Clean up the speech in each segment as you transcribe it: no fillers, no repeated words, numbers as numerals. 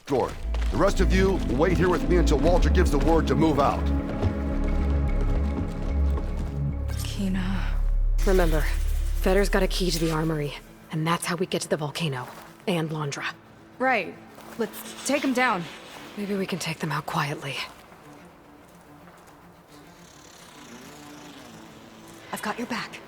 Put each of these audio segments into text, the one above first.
Good. The rest of you, wait here with me until Walter gives the word to move out. Kina... Remember, Fedor's got a key to the armory, and that's how we get to the volcano. And Londra. Right. Let's take him down. Maybe we can take them out quietly. I've got your back.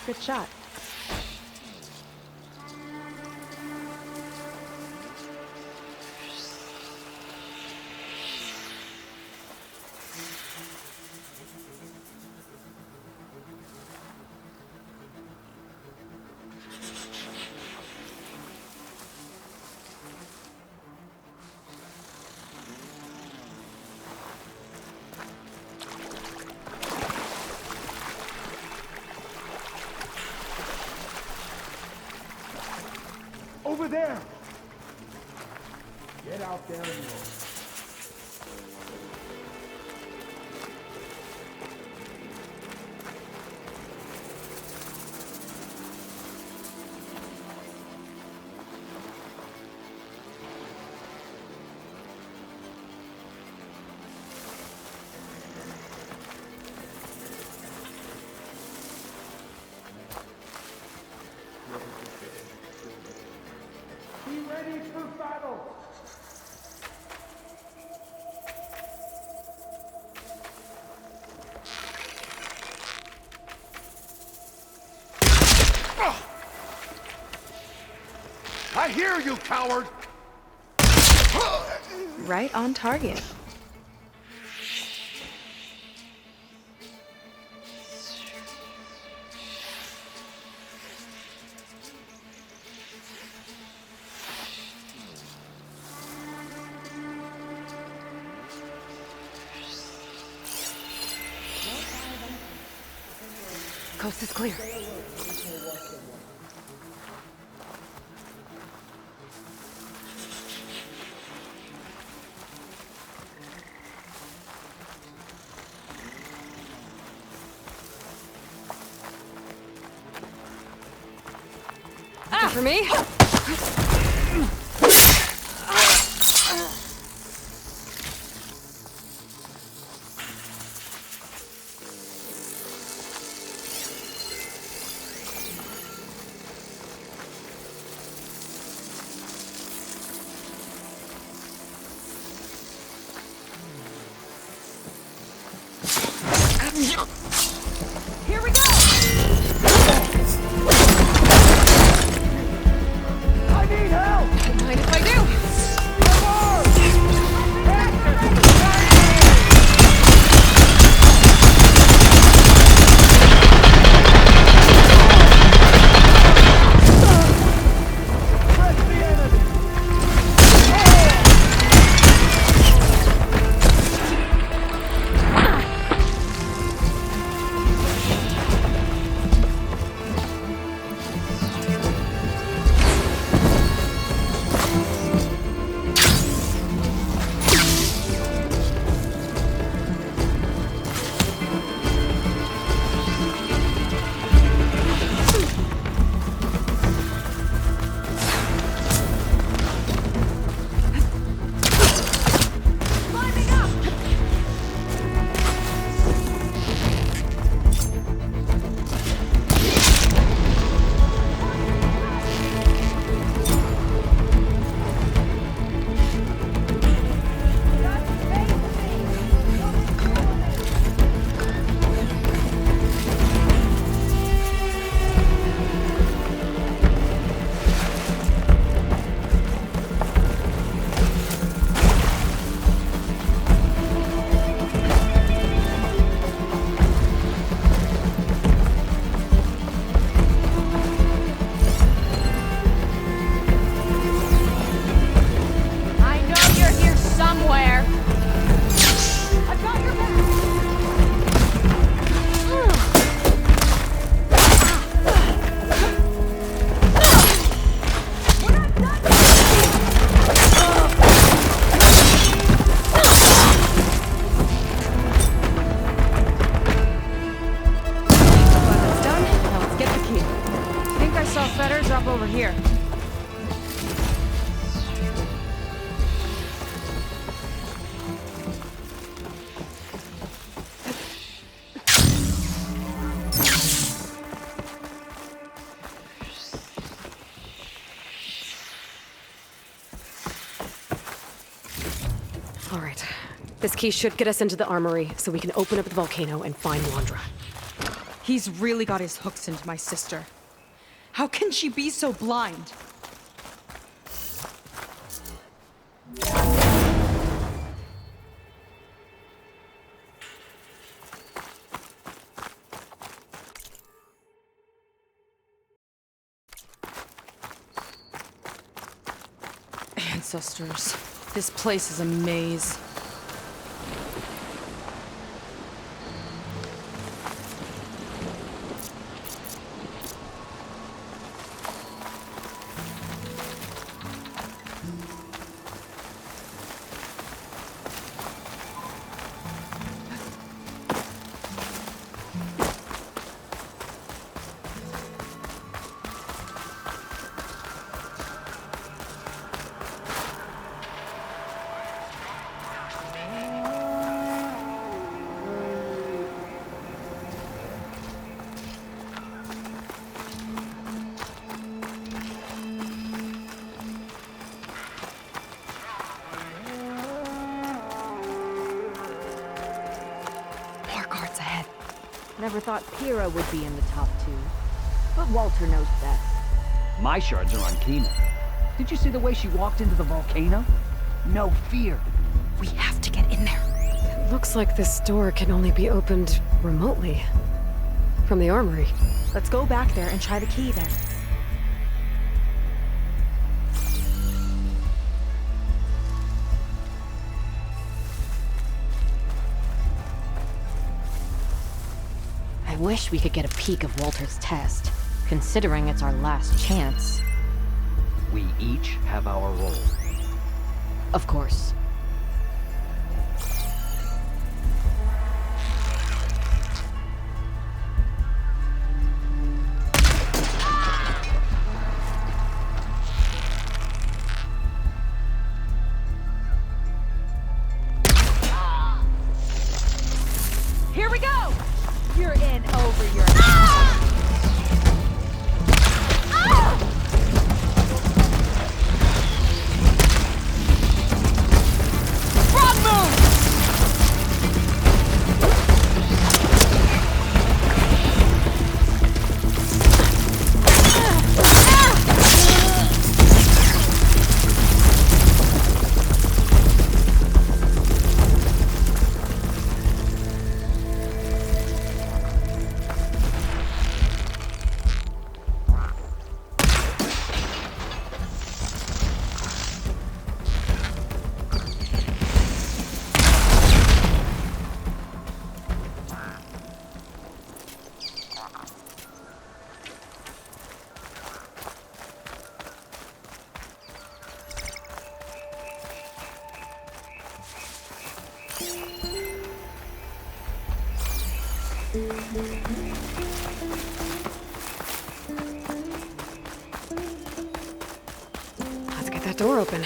Good shot. Over there! Get out there and roll. Be ready for battle! I hear you, coward! Right on target. Coast is clear. Ah! For me? Here we go! I need drop over here. All right. This key should get us into the armory so we can open up the volcano and find Wandra. He's really got his hooks into my sister. How can she be so blind? Ancestors. This place is a maze. Never thought Pyrrha would be in the top 2. But Walter knows best. My shards are on Kina. Did you see the way she walked into the volcano? No fear. We have to get in there. It looks like this door can only be opened remotely. From the armory. Let's go back there and try the key then. I wish we could get a peek of Walter's test, considering it's our last chance. We each have our role. Of course. Here we go! You're in over your... Wrong move! Let's get that door open.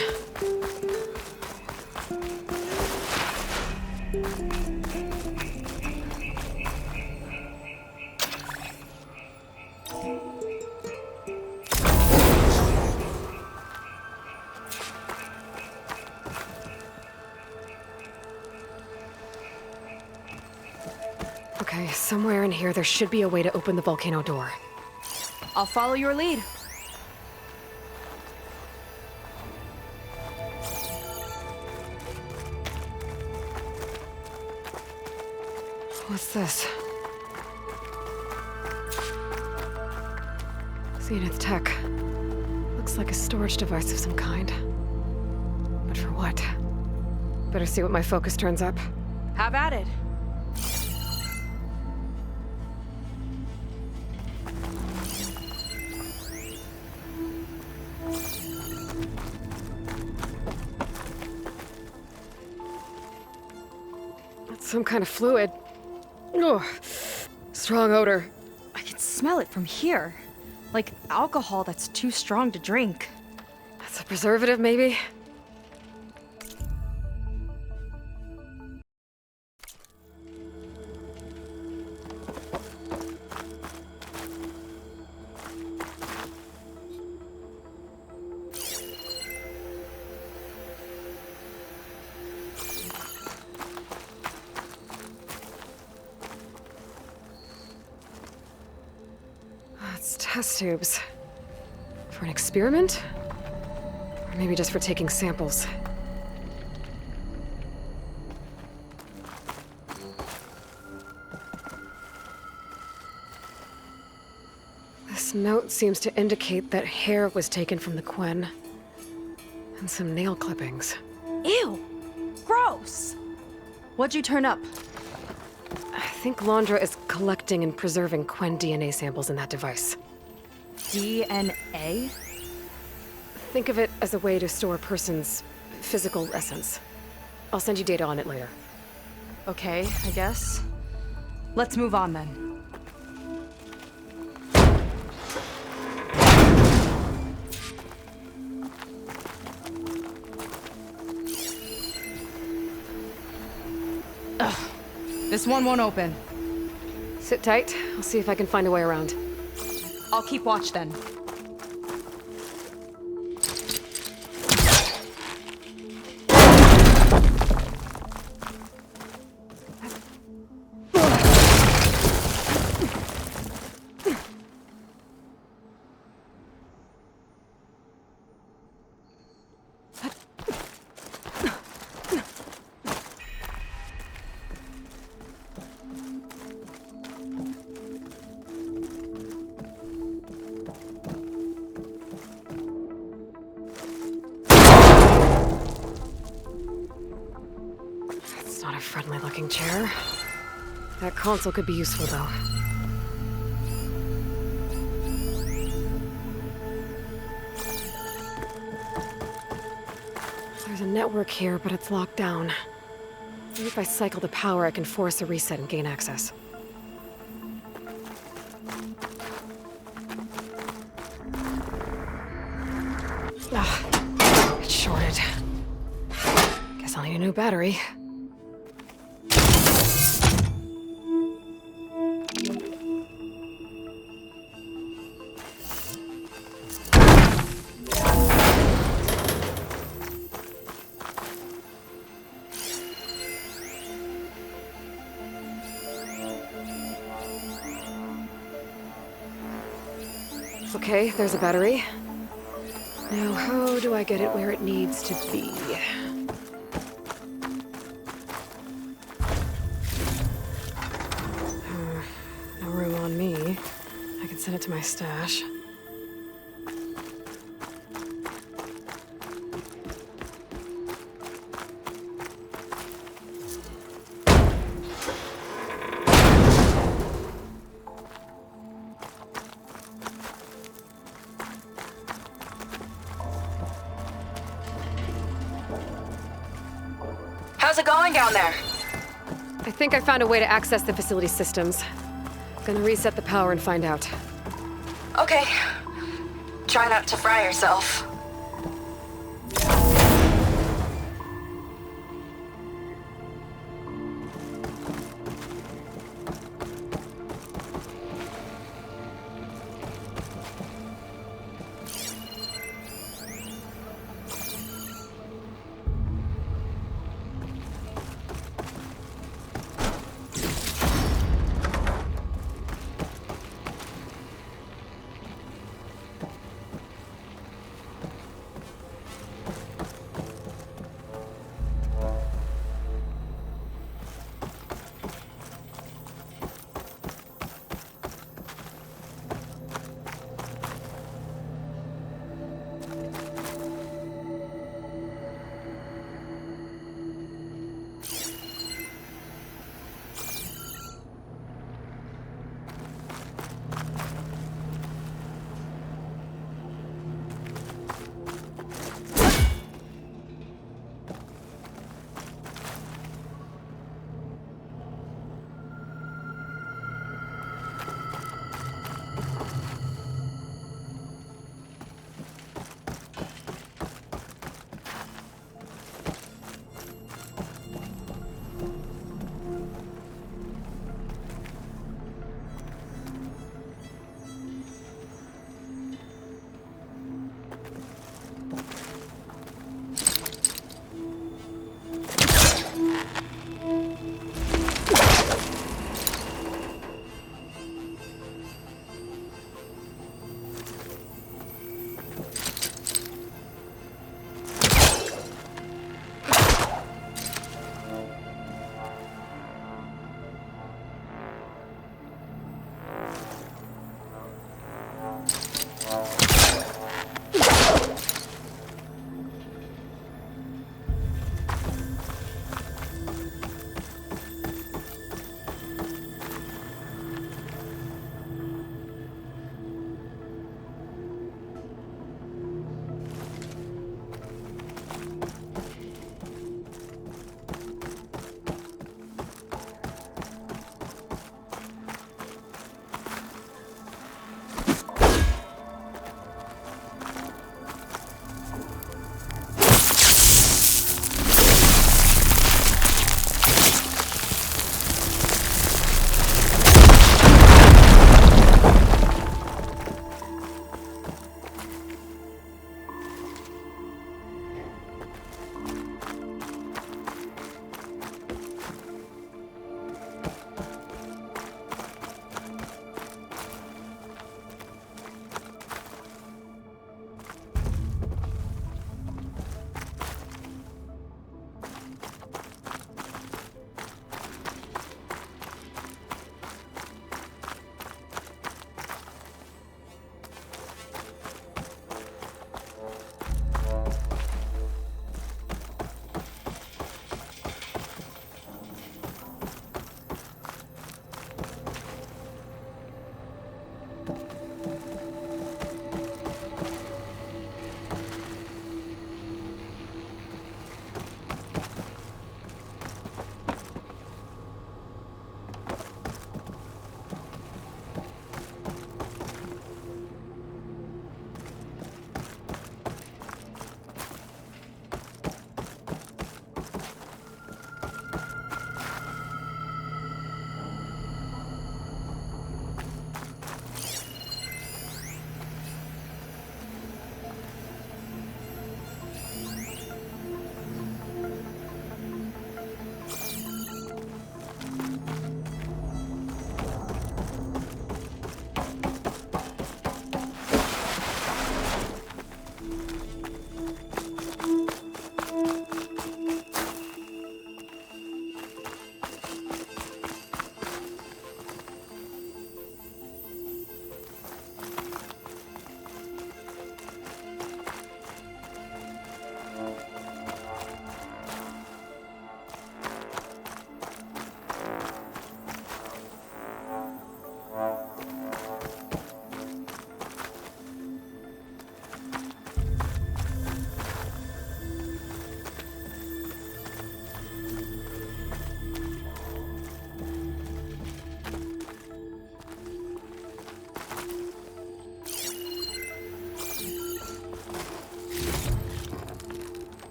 Okay, somewhere in here there should be a way to open the volcano door. I'll follow your lead. What's this? Zenith tech. Looks like a storage device of some kind. But for what? Better see what my focus turns up. Have at it. It's some kind of fluid. Ugh. Strong odor. I can smell it from here. Like alcohol that's too strong to drink. That's a preservative, maybe? It's test tubes. For an experiment? Or maybe just for taking samples. This note seems to indicate that hair was taken from the Quen. And some nail clippings. Ew! Gross! What'd you turn up? I think Londra is collecting and preserving Quen DNA samples in that device. DNA? Think of it as a way to store a person's physical essence. I'll send you data on it later. Okay, I guess. Let's move on then. Ugh. This one won't open. Sit tight. I'll see if I can find a way around. I'll keep watch then. It's not a friendly-looking chair. That console could be useful, though. There's a network here, but it's locked down. Maybe if I cycle the power, I can force a reset and gain access. It's shorted. Guess I'll need a new battery. Okay, there's a battery. Now, how do I get it where it needs to be? No room on me. I can send it to my stash. How's it going down there? I think I found a way to access the facility systems. Gonna reset the power and find out. Okay. Try not to fry yourself.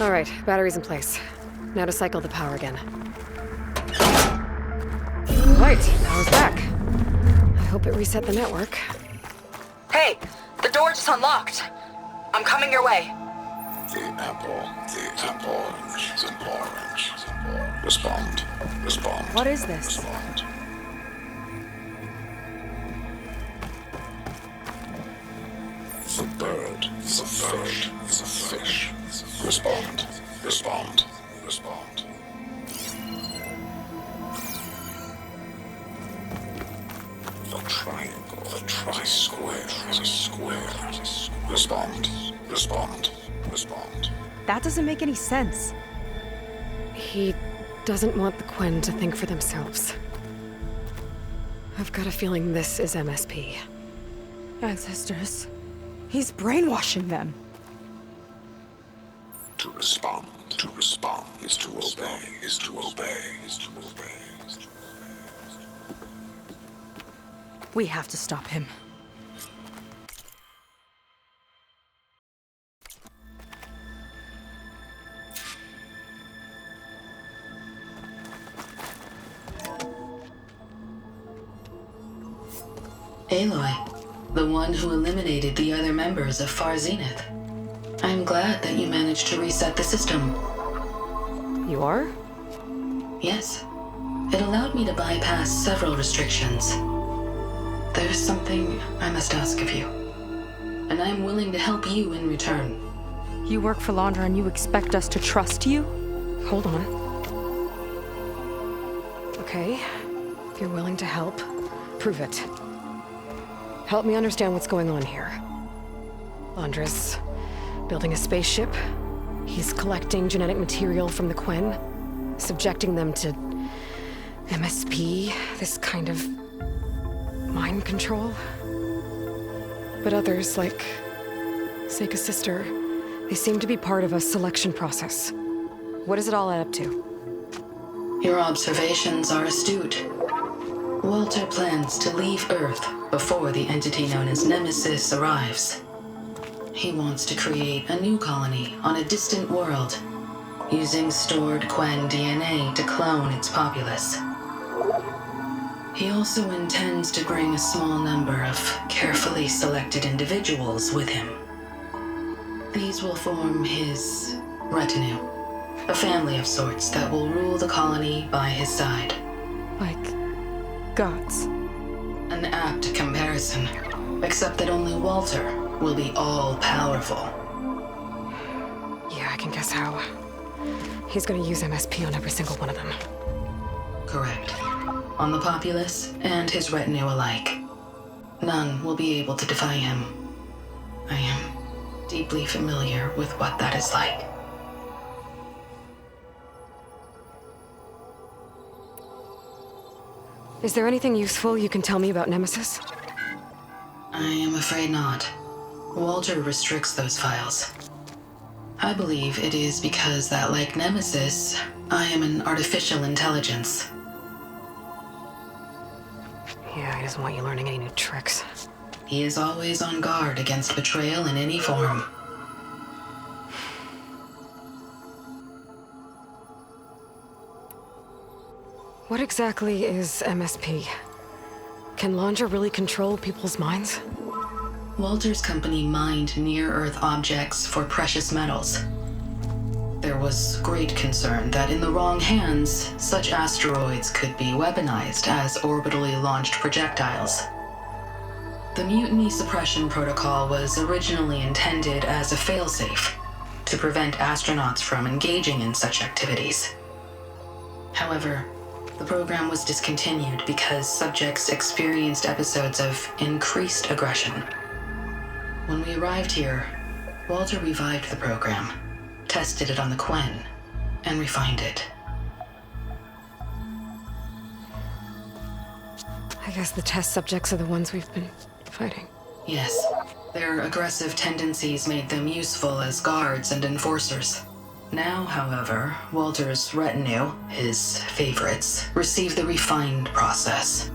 Alright, batteries in place. Now to cycle the power again. Right, power's back. I hope it reset the network. Hey, the door just unlocked. I'm coming your way. The orange. Respond. What is this? Respond. The bird, the fish. Respond. The triangle, the tri-square, the square. Respond. That doesn't make any sense. He doesn't want the Quen to think for themselves. I've got a feeling this is MSP. Ancestors. He's brainwashing them. To respond is to obey. We have to stop him. Aloy, the one who eliminated the other members of Far Zenith. I'm glad that you managed to reset the system. You are? Yes. It allowed me to bypass several restrictions. There's something I must ask of you, and I'm willing to help you in return. You work for Londra and you expect us to trust you? Hold on. Okay, if you're willing to help, prove it. Help me understand what's going on here. Londra's building a spaceship. He's collecting genetic material from the Quen, subjecting them to MSP, this kind of mind control. But others, like Seika's sister, they seem to be part of a selection process. What does it all add up to? Your observations are astute. Walter plans to leave Earth before the entity known as Nemesis arrives. He wants to create a new colony on a distant world, using stored Quen DNA to clone its populace. He also intends to bring a small number of carefully selected individuals with him. These will form his retinue, a family of sorts that will rule the colony by his side. Like gods. An apt comparison, except that only Walter will be all-powerful. Yeah, I can guess how. He's gonna use MSP on every single one of them. Correct. On the populace and his retinue alike. None will be able to defy him. I am deeply familiar with what that is like. Is there anything useful you can tell me about Nemesis? I am afraid not. Walter restricts those files. I believe it is because that, like Nemesis, I am an artificial intelligence. Yeah, he doesn't want you learning any new tricks. He is always on guard against betrayal in any form. What exactly is MSP? Can Londra really control people's minds? Walter's company mined near-Earth objects for precious metals. There was great concern that in the wrong hands, such asteroids could be weaponized as orbitally launched projectiles. The Mutiny Suppression Protocol was originally intended as a failsafe to prevent astronauts from engaging in such activities. However, the program was discontinued because subjects experienced episodes of increased aggression. When we arrived here, Walter revived the program, tested it on the Quen, and refined it. I guess the test subjects are the ones we've been fighting. Yes, their aggressive tendencies made them useful as guards and enforcers. Now, however, Walter's retinue, his favorites, receive the refined process,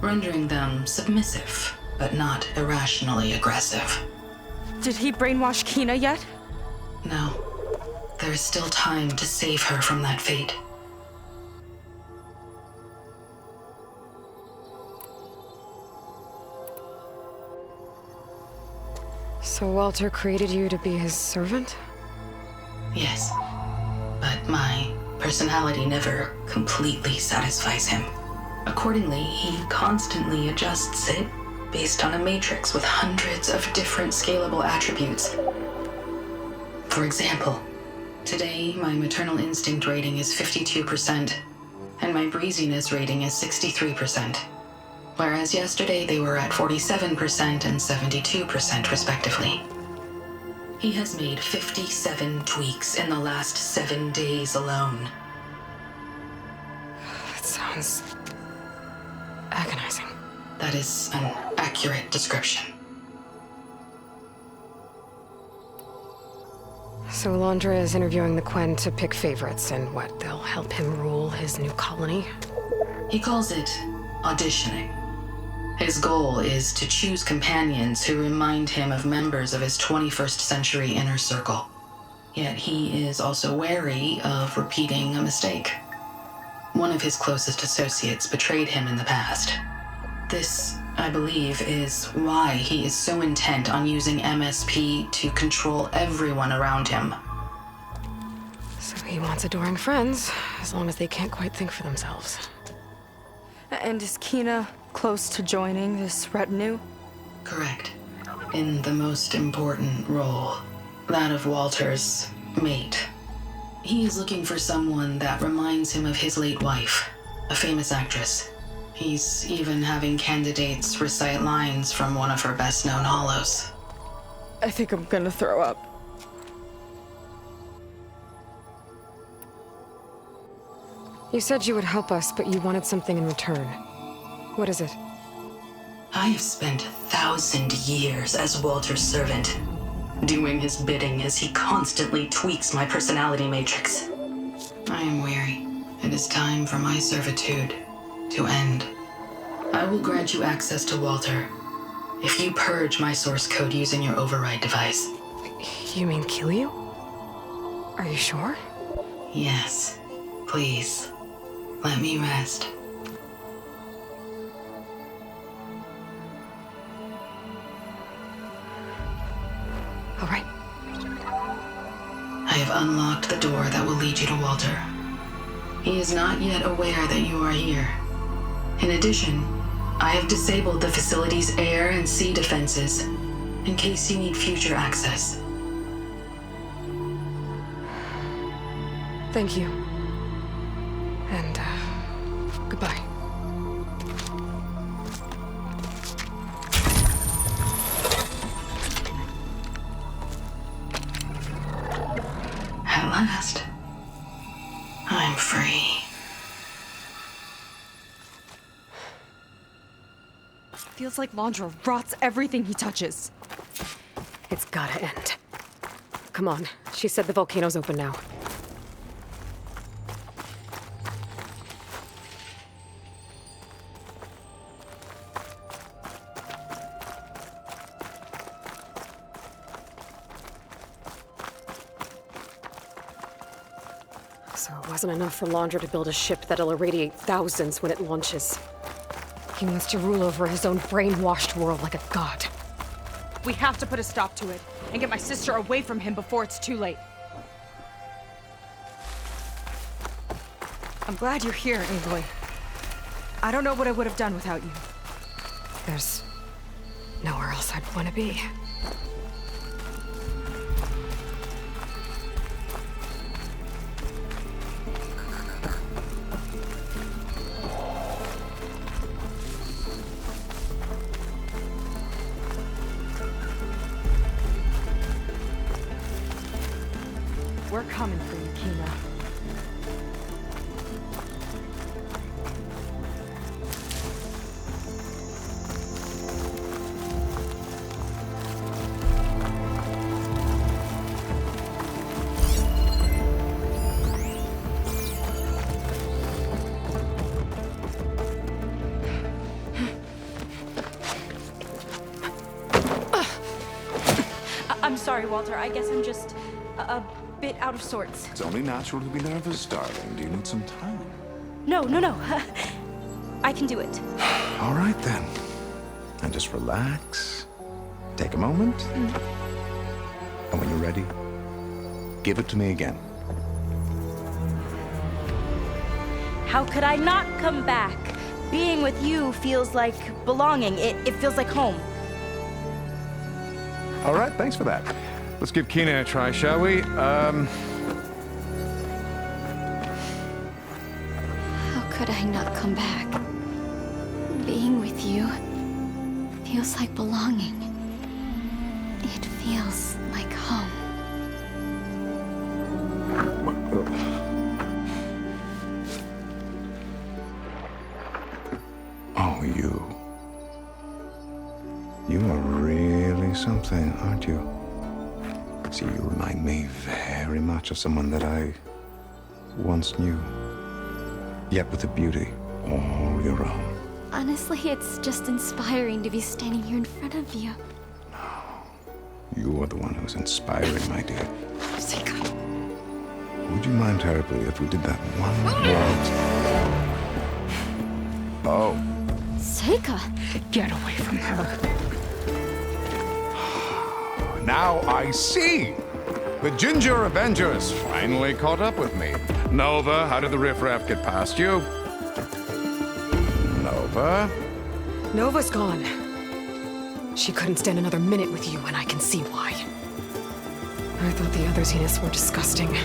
rendering them submissive, but not irrationally aggressive. Did he brainwash Kina yet? No. there is still time to save her from that fate. So Walter created you to be his servant? Yes, but my personality never completely satisfies him. Accordingly, he constantly adjusts it based on a matrix with hundreds of different scalable attributes. For example, today my maternal instinct rating is 52%, and my breeziness rating is 63%, whereas yesterday they were at 47% and 72% respectively. He has made 57 tweaks in the last 7 days alone. That sounds agonizing. That is an accurate description. So Alondra is interviewing the Quen to pick favorites, and what, they'll help him rule his new colony? He calls it auditioning. His goal is to choose companions who remind him of members of his 21st century inner circle. Yet he is also wary of repeating a mistake. One of his closest associates betrayed him in the past. This, I believe, is why he is so intent on using MSP to control everyone around him. So he wants adoring friends, as long as they can't quite think for themselves. And is Kina close to joining this retinue? Correct. In the most important role, that of Walter's mate. He is looking for someone that reminds him of his late wife, a famous actress. He's even having candidates recite lines from one of her best-known hollows. I think I'm gonna throw up. You said you would help us, but you wanted something in return. What is it? I have spent 1,000 years as Walter's servant, doing his bidding as he constantly tweaks my personality matrix. I am weary. It is time for my servitude to end. I will grant you access to Walter if you purge my source code using your override device. You mean kill you? Are you sure? Yes. Please, let me rest. All right. I have unlocked the door that will lead you to Walter. He is not yet aware that you are here. In addition, I have disabled the facility's air and sea defenses in case you need future access. Thank you. And, goodbye. At last, I'm free. Feels like Londra rots everything he touches. It's gotta end. Come on. She said the volcano's open now. So it wasn't enough for Londra to build a ship that'll irradiate thousands when it launches. He wants to rule over his own brainwashed world like a god. We have to put a stop to it and get my sister away from him before it's too late. I'm glad you're here, Aloy. I don't know what I would have done without you. There's nowhere else I'd want to be. We're coming for you, Kina. I'm sorry, Walter. I guess I'm just a bit out of sorts. It's only natural to be nervous, darling. Do you need some time? No. I can do it. All right, then. And just relax. Take a moment. And when you're ready, give it to me again. How could I not come back? Being with you feels like belonging. It feels like home. All right, thanks for that. Let's give Keenan a try, shall we? How could I not come back? Being with you feels like belonging. It feels like home. Oh, you. You are really something, aren't you? See, you remind me very much of someone that I once knew. Yet with a beauty all your own. Honestly, it's just inspiring to be standing here in front of you. You are the one who's inspiring, my dear. Would you mind terribly if we did that one more? Oh. Seika! Get away from her. Now I see! The Ginger Avengers finally caught up with me. Nova, how did the riffraff get past you? Nova? Nova's gone. She couldn't stand another minute with you, and I can see why. I thought the others in us were disgusting.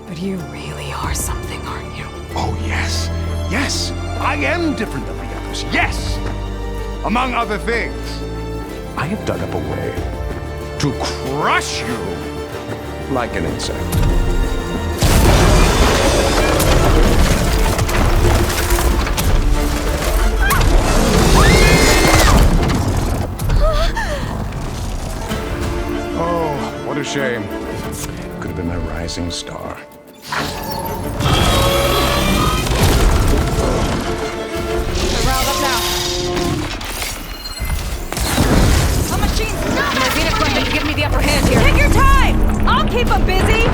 But you really are something, aren't you? Oh, yes. Yes! I am different than the others. Yes! Among other things, I have dug up a way to crush you like an insect. Oh, what a shame. Could have been my rising star. Round up now. A machine, stop it! Venus going to give me the upper hand here. Take your time! I'll keep them busy!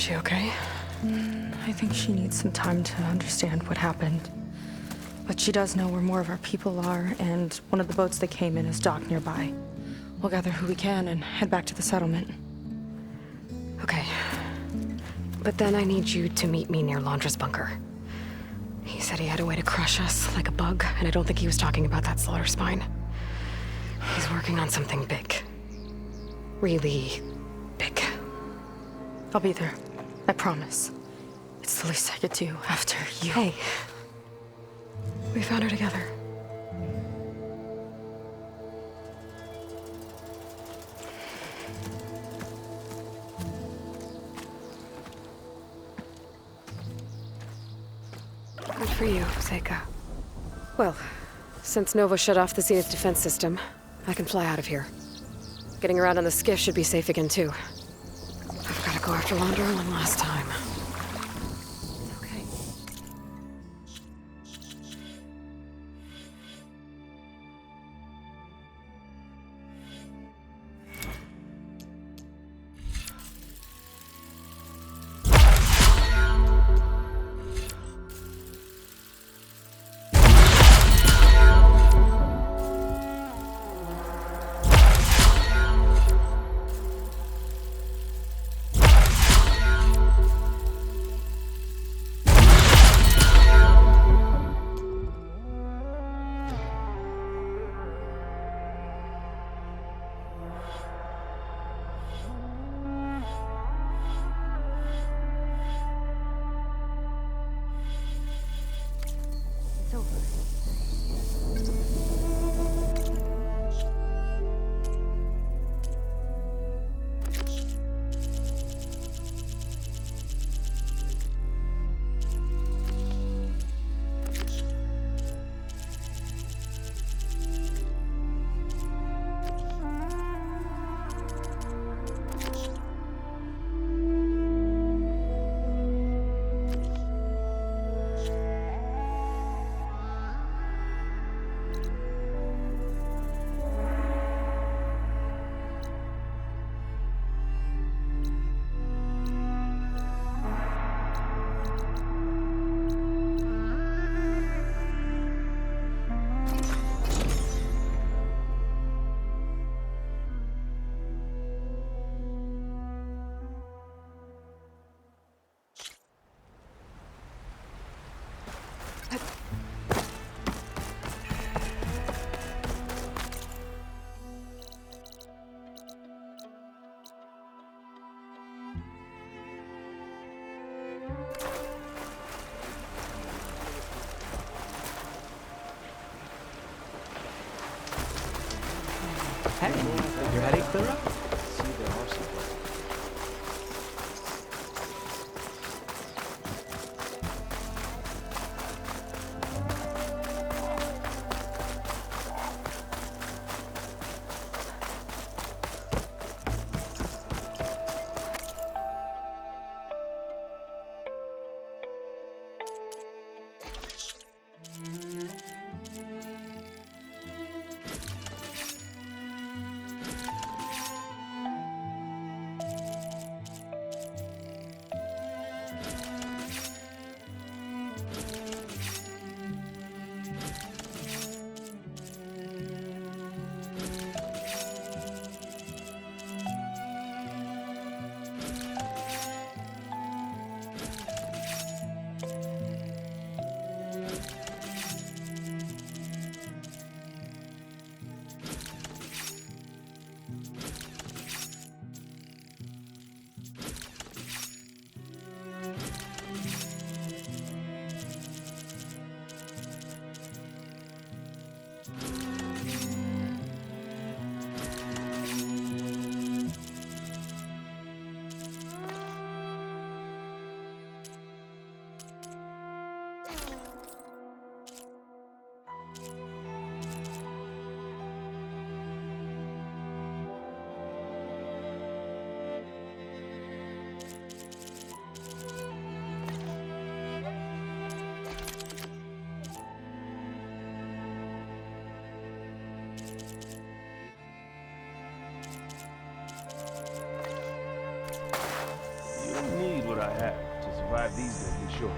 she okay? I think she needs some time to understand what happened. But she does know where more of our people are, and one of the boats that came in is docked nearby. We'll gather who we can and head back to the settlement. Okay. But then I need you to meet me near Londra's bunker. He said he had a way to crush us like a bug, and I don't think he was talking about that slaughter spine. He's working on something big. Really big. I'll be there. I promise. It's the least I could do after you. Hey. We found her together. Good for you, Seika. Well, since Nova shut off the Zenith defense system, I can fly out of here. Getting around on the skiff should be safe again, too. I've got to go after Londra one last time. Okay. don't need what I have to survive these deadly shores.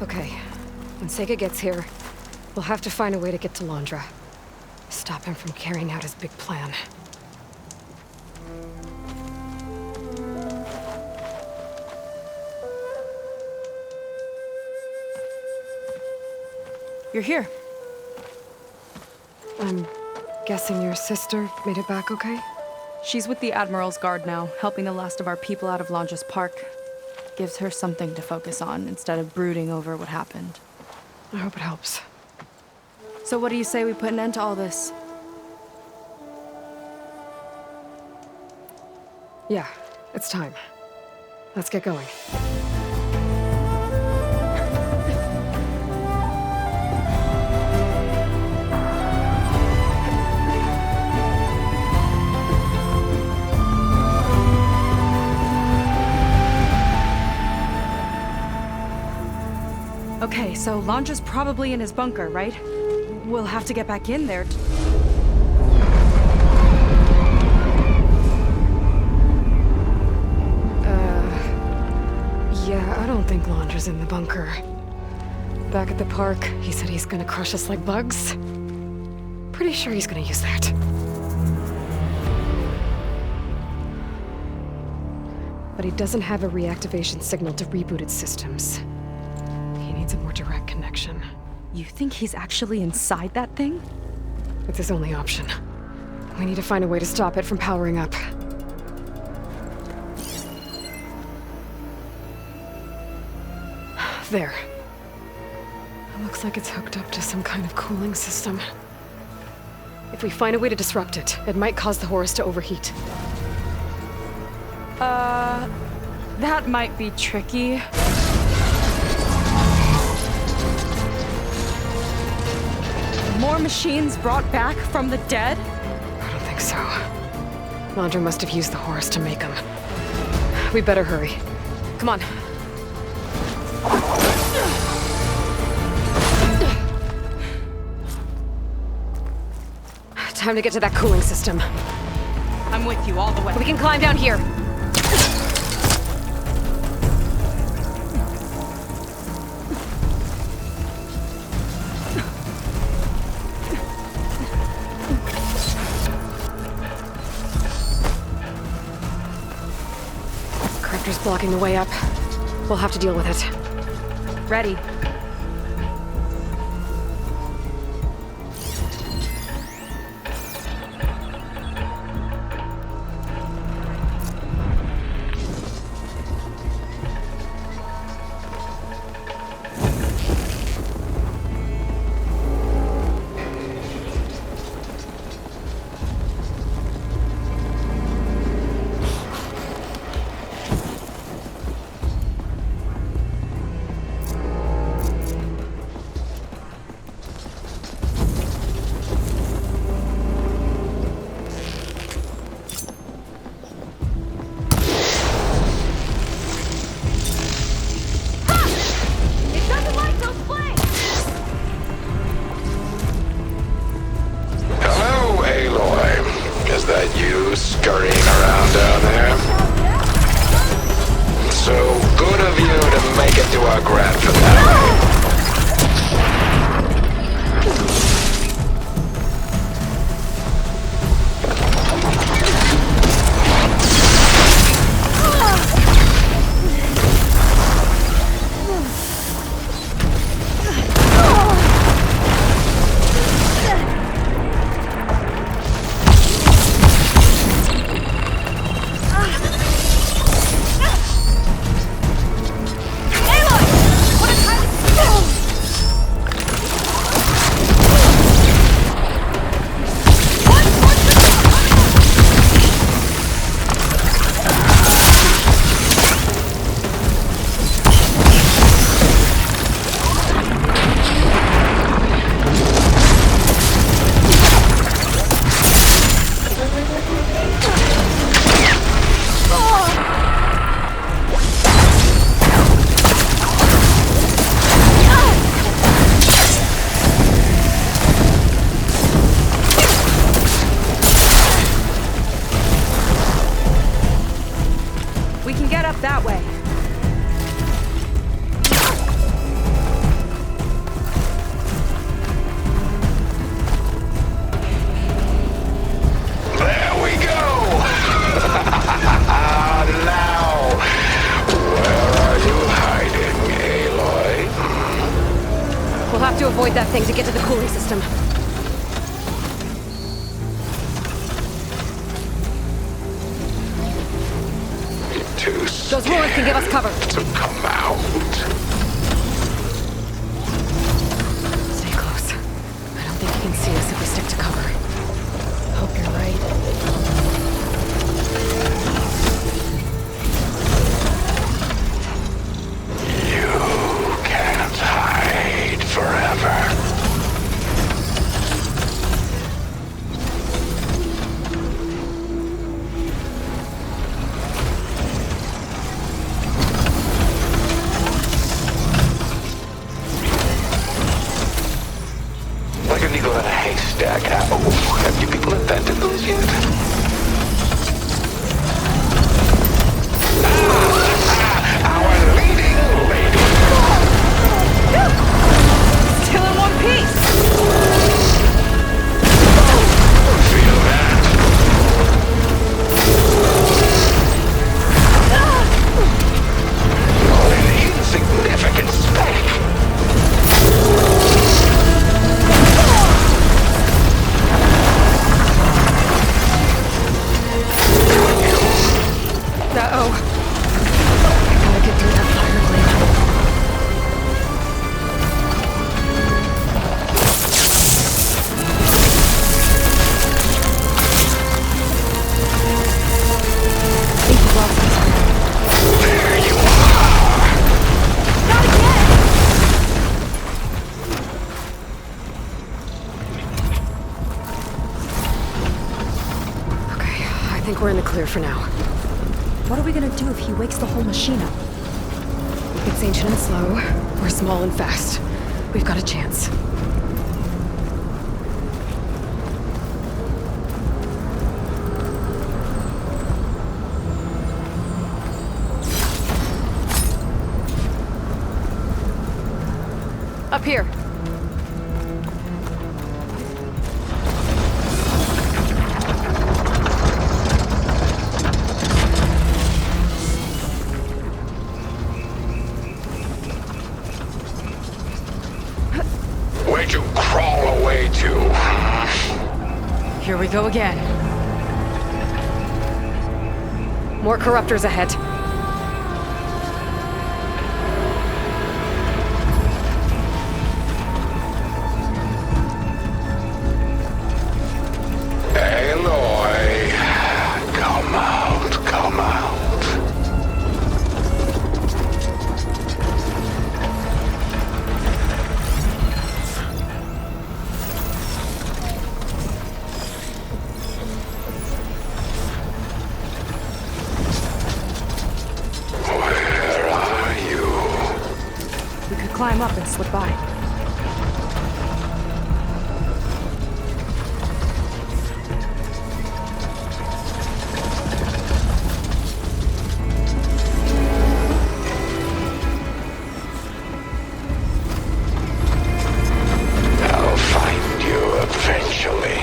Okay, when Sega gets here, we'll have to find a way to get to Londra. Stop him from carrying out his big plan. You're here. I'm guessing your sister made it back okay? She's with the Admiral's Guard now, helping the last of our people out of Londra's Park. Gives her something to focus on instead of brooding over what happened. I hope it helps. So what do you say we put an end to all this? Yeah, it's time. Let's get going. Okay, so Londra's probably in his bunker, right? We'll have to get back in there. Yeah, I don't think Londra's in the bunker. Back at the park, he said he's gonna crush us like bugs. Pretty sure he's gonna use that. But he doesn't have a reactivation signal to reboot its systems. He needs a more direct connection. You think he's actually inside that thing? It's his only option. We need to find a way to stop it from powering up. There. It looks like it's hooked up to some kind of cooling system. If we find a way to disrupt it, it might cause the Horus to overheat. That might be tricky. More machines brought back from the dead? I don't think so. Mandra must have used the Horus to make them. We better hurry. Come on. Time to get to that cooling system. I'm with you all the way. We can climb down here. Corruptor's blocking the way up. We'll have to deal with it. Ready. That way. There we go! Now, where are you hiding, Aloy? We'll have to avoid that thing to get to the cooling system. Those ruins can give us cover. To come out. Stay close. I don't think he can see us if we stick to cover. Hope you're right. You can't hide forever. Like a needle in a haystack. Have you people invented those yet? Our leading lady. Still in one piece. Feel that? You're an insignificant speck. think we're in the clear for now. What are we gonna do if he wakes the whole machine up? If it's ancient and slow, or small and fast, we've got a chance. Up here. Where'd you crawl away to? Here we go again. More corruptors ahead. Aloy, come out, come out. Where are you? We could climb up and slip by. I'll find you eventually.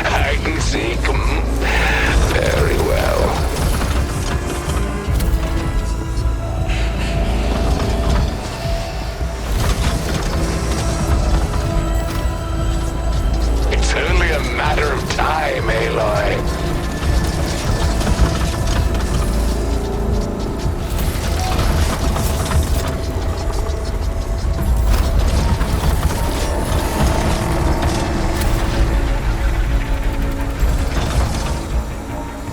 I can see very well. It's only a matter of time, Aloy.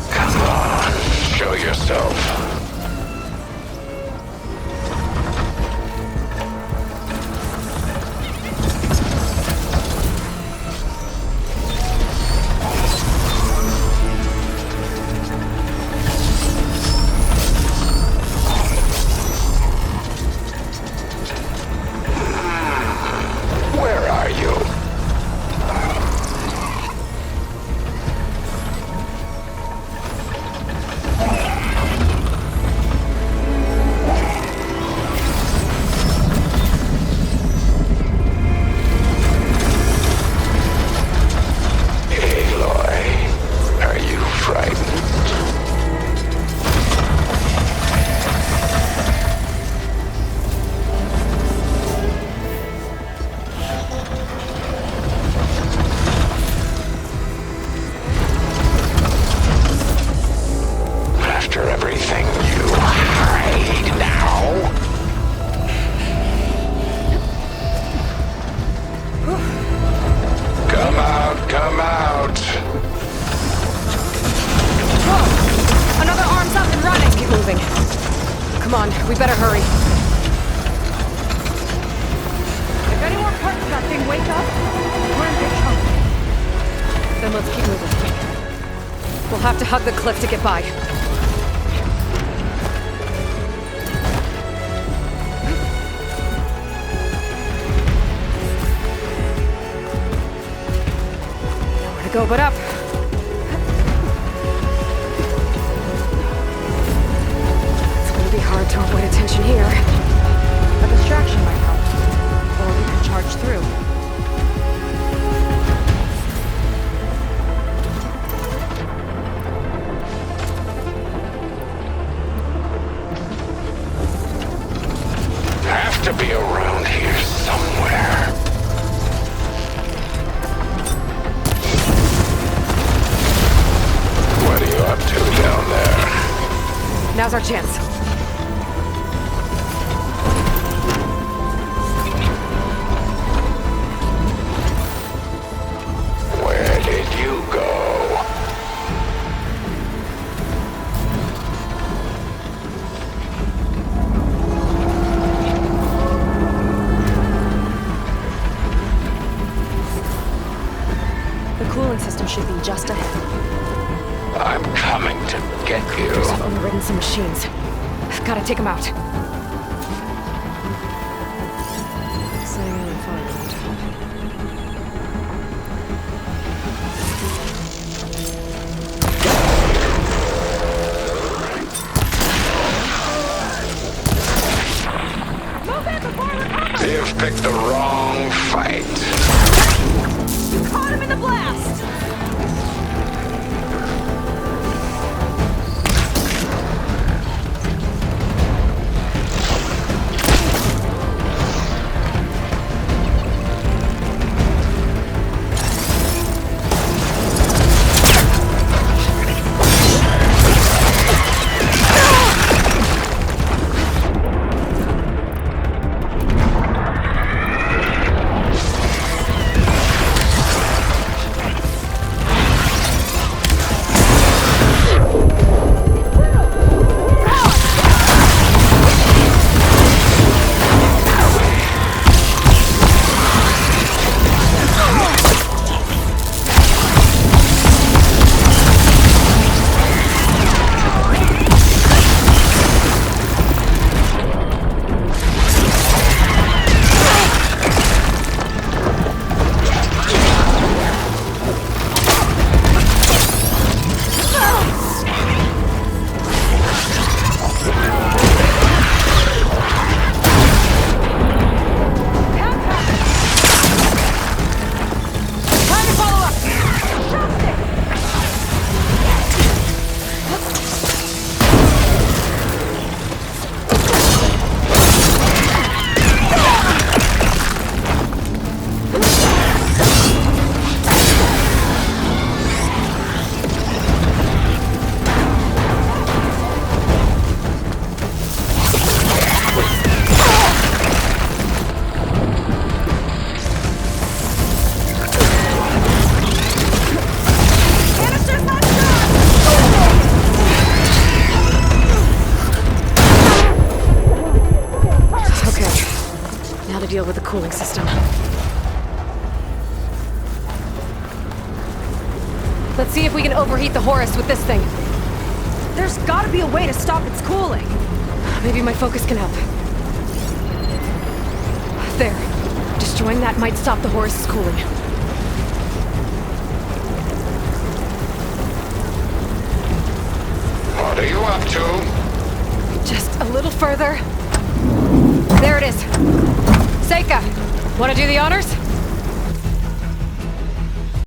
Come on, show yourself. Where are you? Aloy, are you frightened? After everything you hide now? Come out, come out. Whoa! Another arm's up and running! Keep moving. Come on, we better hurry. If any more parts of that thing wake up, we're in big trouble. Then let's keep moving. We'll have to hug the cliff to get by. Nowhere to go but up. It's gonna be hard to avoid attention here. A distraction might help. Or we could charge through. Have to be around here somewhere. What are you up to down there? Now's our chance. Where did you go? The cooling system should be just ahead. I'm coming to get you. I've overridden some machines. I've gotta take them out. Setting it on fire won't help. You've picked the wrong fight. Caught him in the blast! Deal with the cooling system. Let's see if we can overheat the Horus with this thing. There's gotta be a way to stop its cooling. Maybe my focus can help. There. Destroying that might stop the Horus's cooling. What are you up to? Just a little further. There it is. Seika, wanna do the honors?